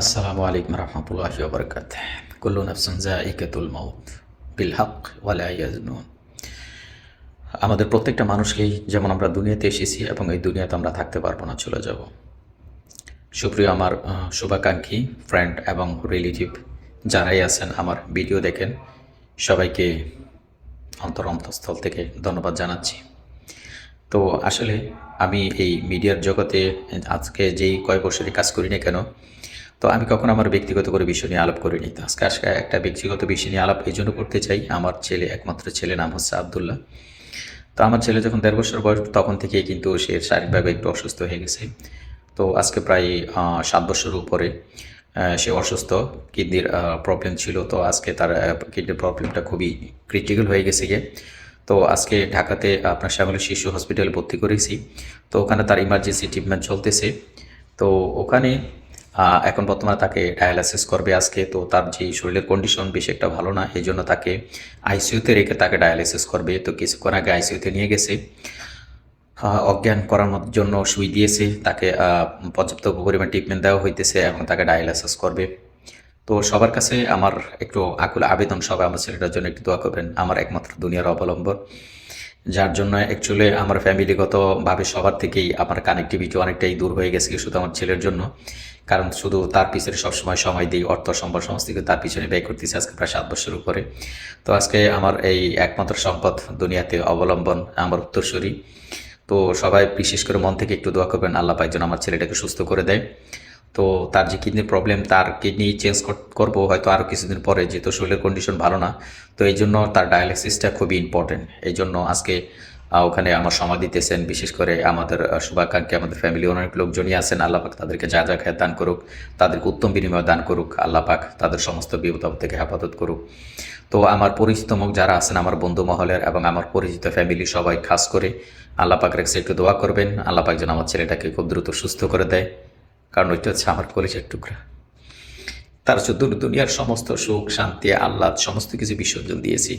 আসসালামু আলাইকুম রহমতুল্লাহি ওয়া বারাকাতুহু। কুল্লু নাফসিন যায়িকাতুল মাউত বিল হক ওয়া লা ইয়াজনুন। আমাদের প্রত্যেকটা মানুষকেই যেমন আমরা দুনিয়াতে এসেছি এবং এই দুনিয়াতে আমরা থাকতে পারবো না, চলে যাব। সুপ্রিয় আমার শুভাকাঙ্ক্ষী ফ্রেন্ড এবং রিলেটিভ যারাই আছেন আমার ভিডিও দেখেন, সবাইকে অন্তঃস্থল থেকে ধন্যবাদ জানাচ্ছি। তো আসলে আমি এই মিডিয়ার জগতে আজকে যেই কয় বছরই কাজ করি না কেন, তো আমি কখনো আমার ব্যক্তিগত করে বিষয় নিয়ে আলাপ করিনি। তো আজকে আজকে একটা ব্যক্তিগত বিষয় নিয়ে আলাপ এই জন্য করতে চাই। আমার ছেলে, একমাত্র ছেলে, নাম হচ্ছে আবদুল্লাহ। তো আমার ছেলে যখন ১.৫ বছর বয়স, তখন থেকেই কিন্তু সে শারীরিকভাবে একটু অসুস্থ হয়ে গেছে। তো আজকে প্রায় ৭ বছরের উপরে সে অসুস্থ। কিডনির প্রবলেম ছিল। তো আজকে তার কিডনির প্রবলেমটা খুবই ক্রিটিক্যাল হয়ে গেছে গিয়ে। তো আজকে ঢাকাতে আপনার শ্যামলী শিশু হসপিটালে ভর্তি করেছি। তো ওখানে তার ইমার্জেন্সি ট্রিটমেন্ট চলতেছে। তো ওখানে এখন বর্তমানে তাকে ডায়ালাইসিস করবে আজকে। তো তার যে শরীরের কন্ডিশন বেশি একটা ভালো না, এই জন্য তাকে আইসিইউতে রেখে তাকে ডায়ালাইসিস করবে। তো কিছুক্ষণ আগে আইসিইউতে নিয়ে গেছে, অজ্ঞান করানোর জন্য সুই দিয়েছে, তাকে পর্যাপ্ত পরিমাণ ট্রিটমেন্ট দেওয়া হইতেছে এবং তাকে ডায়ালাইসিস করবে। তো সবার কাছে আমার একটু আকুল আবেদন, সবাই আমার ছেলেটার জন্য একটু দোয়া করবেন। আমার একমাত্র দুনিয়ার অবলম্বন, যার জন্য অ্যাকচুয়ালি আমার ফ্যামিলিগতভাবে সবার থেকেই আমার কানেক্টিভিটি অনেকটাই দূর হয়ে গেছে শুধু আমার ছেলের জন্য। কারণ শুধু তার পিছনে সবসময় সময় দিই, অর্থ সম্পদ সমস্ত কিছু তার পিছনে ব্যয় করতেছি আজকে প্রায় ৭ বছর উপরে। তো আজকে আমার এই একমাত্র সম্পদ দুনিয়াতে অবলম্বন, আমার উত্তরসূরি। তো সবাই বিশেষ করে মন থেকে একটু দোয়া করবেন, আল্লাহ পাক যেন আমার ছেলেটাকে সুস্থ করে দেয়। তো তার যে কিডনির প্রবলেম, তার কিডনি চেঞ্জ করবো হয়তো আরও কিছুদিন পরে, যেহেতু শরীরের কন্ডিশন ভালো না। তো এই জন্য তার ডায়ালাইসিসটা খুবই ইম্পর্টেন্ট। এই জন্য আজকে ওখানে আমার সময় দিতেছেন বিশেষ করে আমাদের শুভাকাঙ্ক্ষী, আমাদের ফ্যামিলি অনেক লোকজনই আছেন। আল্লাহ পাক তাদেরকে যা যা খায় দান করুক, তাদেরকে উত্তম বিনিময় দান করুক। আল্লাহ পাক তাদের সমস্ত বিপদ থেকে হেফাজত করুক। তো আমার পরিচিত মুখ যারা আছেন, আমার বন্ধু মহলের এবং আমার পরিচিত ফ্যামিলি সবাই খাস করে আল্লাহ পাকের কাছে একটু দোয়া করবেন। আল্লাহ পাক যেন আমার ছেলেটাকে খুব দ্রুত সুস্থ করে দেয়, কারণ ওইটা হচ্ছে আমার কলিজার টুকরা। তার জন্য দুনিয়ার সমস্ত সুখ শান্তি আহ্লাদ সমস্ত কিছু বিসর্জন দিয়েছি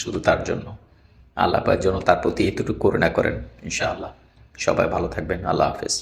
শুধু তার জন্য। আল্লাহ পাক যেন তার প্রতি এতটুকু করুণা করেন ইনশাআল্লাহ। সবাই ভালো থাকবেন। আল্লাহ হাফেজ।